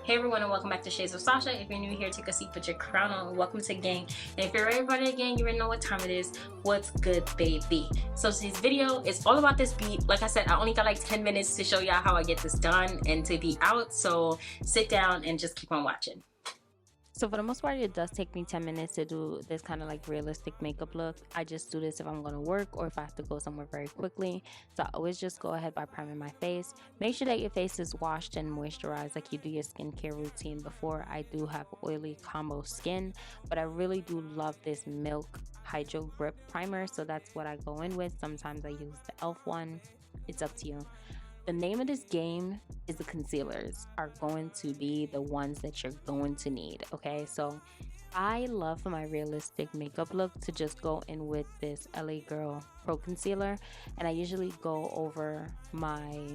Hey everyone, and welcome back to Shades of Sasha. If you're new here, take a seat, put your crown on. Welcome to the gang. And if you're ready for the gang, you already know what time it is. What's good, baby? So today's video is all about this beat. Like I said, I only got like 10 minutes to show y'all how I get this done and to be out. So sit down and just keep on watching. So for the most part, it does take me 10 minutes to do this kind of like realistic makeup look. I just do this if I'm going to work or if I have to go somewhere very quickly. So I always just go ahead by priming my face. Make sure that your face is washed and moisturized like you do your skincare routine before. I do have oily combo skin, but I really do love this Milk Hydro Grip Primer. So that's what I go in with. Sometimes I use the e.l.f. one. It's up to you. The name of this game is the concealers are going to be the ones that you're going to need, okay? So I love for my realistic makeup look to just go in with this LA Girl Pro Concealer, and I usually go over my,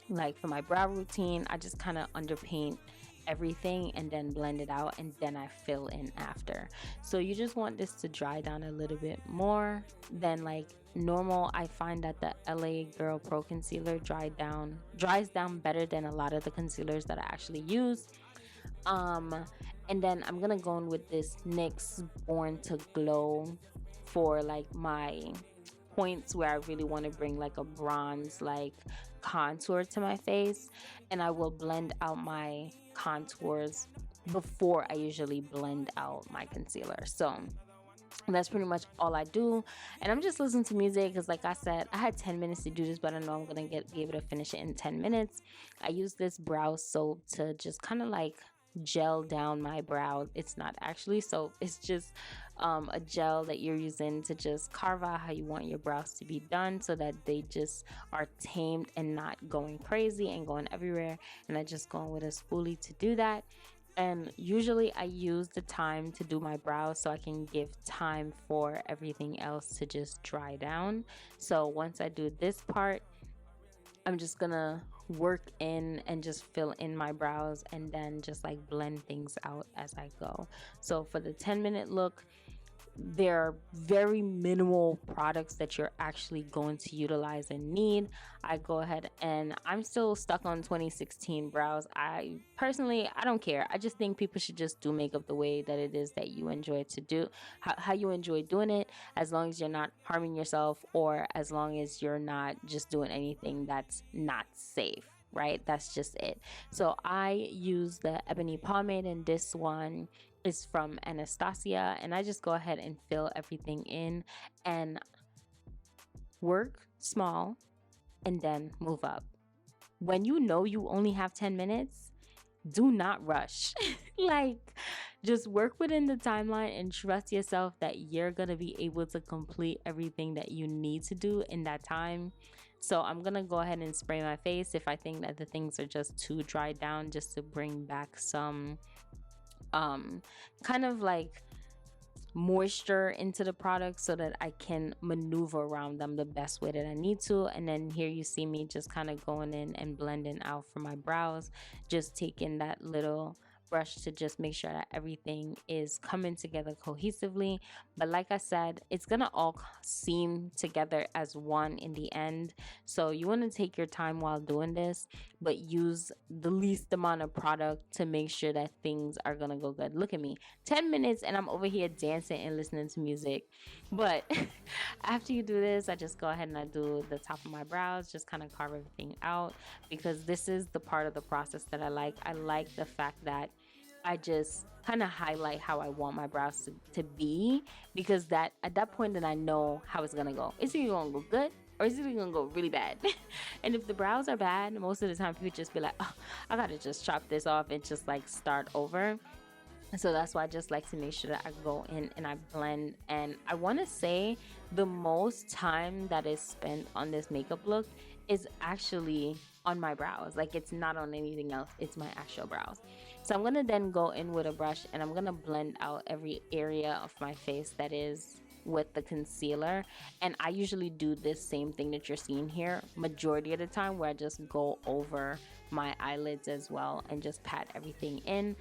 like for my brow routine, I just kind of underpaint everything and then blend it out, and then I fill in after. So you just want this to dry down a little bit more than like normal. I find that the LA Girl Pro Concealer dries down better than a lot of the concealers that I actually use. And then I'm gonna go in with this NYX Born to Glow for like my points where I really want to bring like a bronze like contour to my face, and I will blend out my contours before I usually blend out my concealer. So that's pretty much all I do, and I'm just listening to music because like I said, I had 10 minutes to do this, but I know I'm gonna be able to finish it in 10 minutes. I use this brow soap to just kind of like gel down my brow. It's not actually soap, it's just a gel that you're using to just carve out how you want your brows to be done so that they just are tamed and not going crazy and going everywhere. And I just go in with a spoolie to do that. And usually I use the time to do my brows so I can give time for everything else to just dry down. So once I do this part, I'm just gonna work in and just fill in my brows and then just like blend things out as I go. So for the 10-minute look, there are very minimal products that you're actually going to utilize and need. I go ahead, and I'm still stuck on 2016 brows. I personally, I don't care. I just think people should just do makeup the way that it is that you enjoy to do, how you enjoy doing it, as long as you're not harming yourself or as long as you're not just doing anything that's not safe, right? That's just it. So I use the ebony pomade, and this one is from Anastasia, and I just go ahead and fill everything in and work small and then move up. When you know you only have 10 minutes, do not rush. Like, just work within the timeline and trust yourself that you're gonna be able to complete everything that you need to do in that time. So I'm gonna go ahead and spray my face if I think that the things are just too dried down, just to bring back some kind of like moisture into the product so that I can maneuver around them the best way that I need to. And then here you see me just kind of going in and blending out for my brows, just taking that little brush to just make sure that everything is coming together cohesively. But like I said, it's gonna all seem together as one in the end. So you want to take your time while doing this, but use the least amount of product to make sure that things are gonna go good. Look at me, 10 minutes and I'm over here dancing and listening to music. But after you do this, I just go ahead and I do the top of my brows, just kind of carve everything out, because this is the part of the process that I like. I like the fact that I just kind of highlight how I want my brows to be, because that at that point then I know how it's gonna go. It's either gonna go good or it's either gonna go really bad. And if the brows are bad, most of the time people just be like, oh, I gotta just chop this off and just like start over. So that's why I just like to make sure that I go in and I blend. And I want to say the most time that is spent on this makeup look is actually on my brows. Like, it's not on anything else, it's my actual brows. So I'm gonna then go in with a brush and I'm gonna blend out every area of my face that is with the concealer. And I usually do this same thing that you're seeing here majority of the time, where I just go over my eyelids as well and just pat everything in.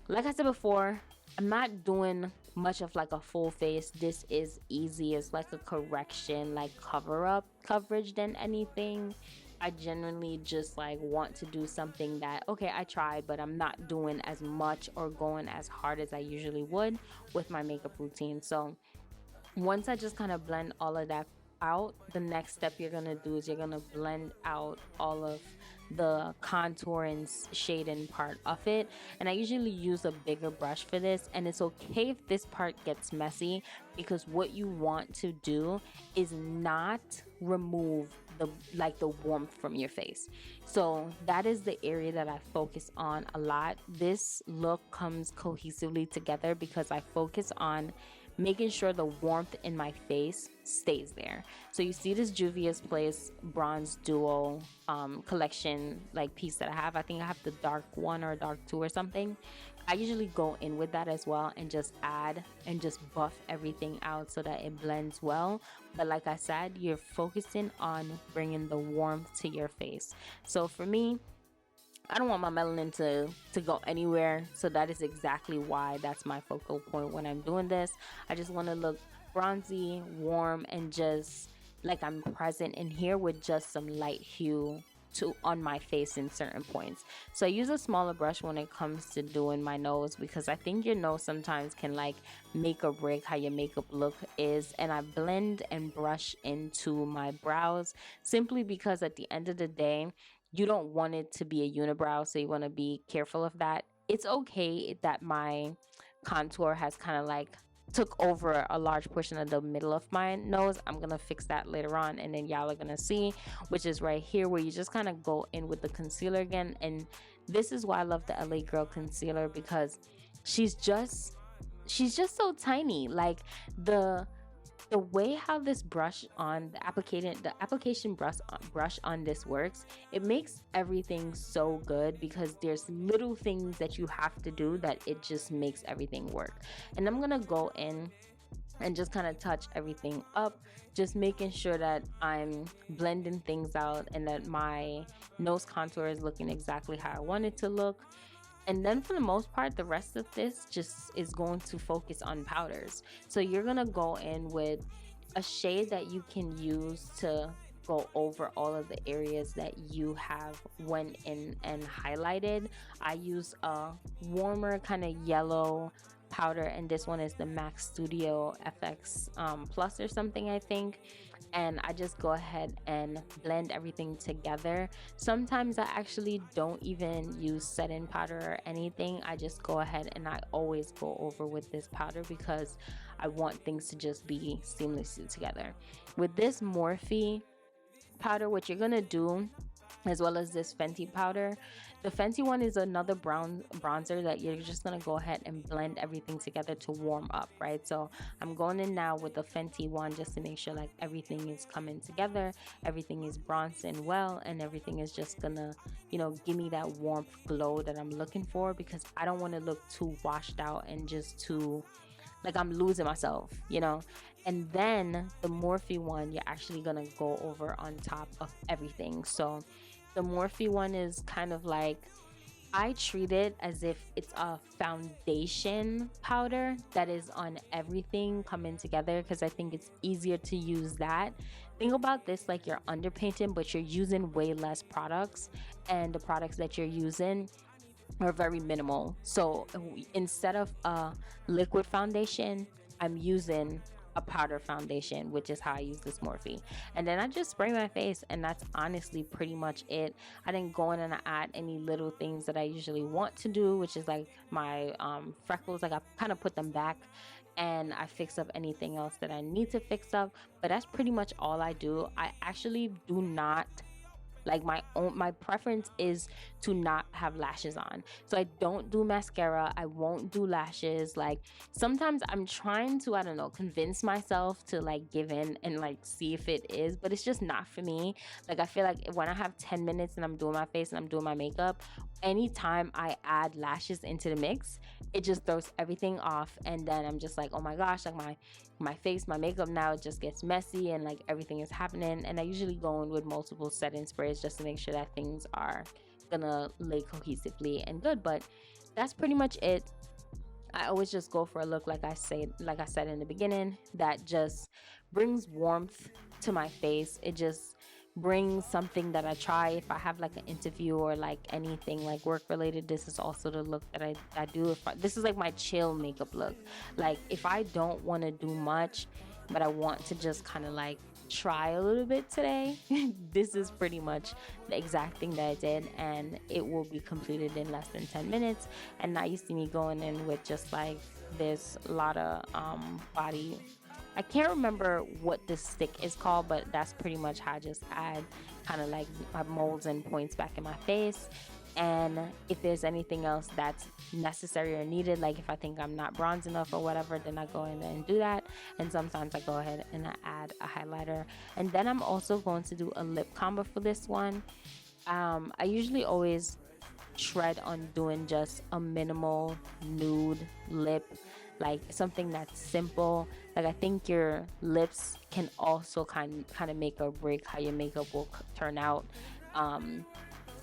Like I said before, I'm not doing much of like a full face. This is easy. It's like a correction, like coverage than anything. I genuinely just like want to do something that, okay, I tried, but I'm not doing as much or going as hard as I usually would with my makeup routine. So once I just kind of blend all of that out, the next step you're gonna do is you're gonna blend out all of the contour and shading part of it. And I usually use a bigger brush for this, and it's okay if this part gets messy, because what you want to do is not remove the warmth from your face. So that is the area that I focus on a lot. This look comes cohesively together because I focus on making sure the warmth in my face stays there. So you see this Juvia's Place Bronze Duo collection like piece that I have. I think I have the dark one or dark two or something. I usually go in with that as well and just add and just buff everything out so that it blends well. But like I said, you're focusing on bringing the warmth to your face. So for me, I don't want my melanin to go anywhere, so that is exactly why that's my focal point when I'm doing this. I just want to look bronzy, warm, and just like I'm present in here with just some light hue on my face in certain points. So I use a smaller brush when it comes to doing my nose, because I think your nose sometimes can like make or break how your makeup look is. And I blend and brush into my brows simply because at the end of the day, you don't want it to be a unibrow, so you want to be careful of that. It's okay that my contour has kind of like took over a large portion of the middle of my nose. I'm gonna fix that later on, and then y'all are gonna see, which is right here, where you just kind of go in with the concealer again. And this is why I love the LA Girl concealer, because she's just so tiny. Like the way how this brush on the application brush on this works, it makes everything so good, because there's little things that you have to do that it just makes everything work. And I'm gonna go in and just kind of touch everything up, just making sure that I'm blending things out and that my nose contour is looking exactly how I want it to look. And then for the most part, the rest of this just is going to focus on powders. So you're gonna go in with a shade that you can use to go over all of the areas that you have went in and highlighted. I use a warmer kind of yellow powder, and this one is the MAC Studio FX Plus or something, I think. And I just go ahead and blend everything together. Sometimes I actually don't even use setting powder or anything. I just go ahead and I always go over with this powder because I want things to just be seamlessly together. With this Morphe powder, what you're gonna do, as well as this Fenty powder, the Fenty one is another bronzer that you're just gonna go ahead and blend everything together to warm up, right? So I'm going in now with the Fenty one just to make sure like everything is coming together, everything is bronzing well, and everything is just gonna, you know, give me that warmth glow that I'm looking for, because I don't want to look too washed out and just too like I'm losing myself, you know. And then the Morphe one, you're actually gonna go over on top of everything. So the Morphe one is kind of like, I treat it as if it's a foundation powder that is on everything coming together, because I think it's easier to use that. Think about this like you're underpainting, but you're using way less products, and the products that you're using are very minimal. So instead of a liquid foundation, I'm using a powder foundation, which is how I use this Morphe. And then I just spray my face, and that's honestly pretty much it. I didn't go in and add any little things that I usually want to do, which is like my freckles. Like I kind of put them back, and I fix up anything else that I need to fix up. But that's pretty much all I do. I actually do not like my preference is to not have lashes on. So I don't do mascara, I won't do lashes. Like sometimes I'm trying to, I don't know, convince myself to like give in and like see if it is, but it's just not for me. Like I feel like when I have 10 minutes and I'm doing my face and I'm doing my makeup, anytime I add lashes into the mix, it just throws everything off. And then I'm just like, oh my gosh, like my face, my makeup now, it just gets messy and like everything is happening. And I usually go in with multiple setting sprays just to make sure that things are gonna lay cohesively and good. But that's pretty much it. I always just go for a look, like I said in the beginning, that just brings warmth to my face. It just bring something that I try. If I have like an interview or like anything like work related, this is also the look that I do. This is like my chill makeup look. Like if I don't want to do much, but I want to just kind of like try a little bit today, this is pretty much the exact thing that I did, and it will be completed in less than 10 minutes. And now you see me going in with just like this lot of body. I can't remember what this stick is called, but that's pretty much how I just add kind of like my molds and points back in my face. And if there's anything else that's necessary or needed, like if I think I'm not bronze enough or whatever, then I go in there and do that. And sometimes I go ahead and I add a highlighter. And then I'm also going to do a lip combo for this one. I usually always shred on doing just a minimal nude lip, like something that's simple. Like I think your lips can also kind of make or break how your makeup will turn out. um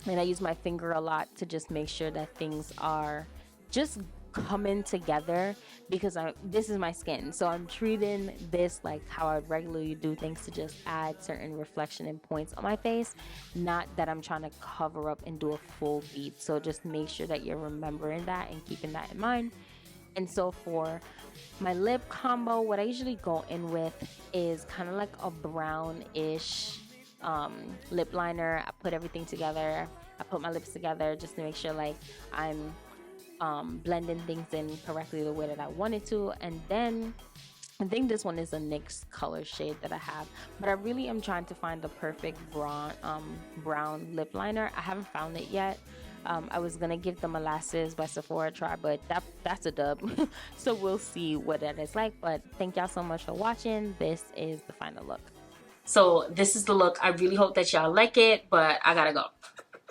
and I use my finger a lot to just make sure that things are just coming together, because this is my skin, so I'm treating this like how I regularly do things, to just add certain reflection and points on my face, not that I'm trying to cover up and do a full beat. So just make sure that you're remembering that and keeping that in mind. And so for my lip combo, what I usually go in with is kind of like a brownish lip liner. I put everything together. I put my lips together just to make sure like I'm blending things in correctly the way that I wanted to. And then I think this one is a NYX color shade that I have, but I really am trying to find the perfect brown lip liner. I haven't found it yet. I was gonna give the Molasses by Sephora a try, but that's a dub. So we'll see what that is like. But thank y'all so much for watching. This is the final look. So this is the look. I really hope that y'all like it, but I gotta go.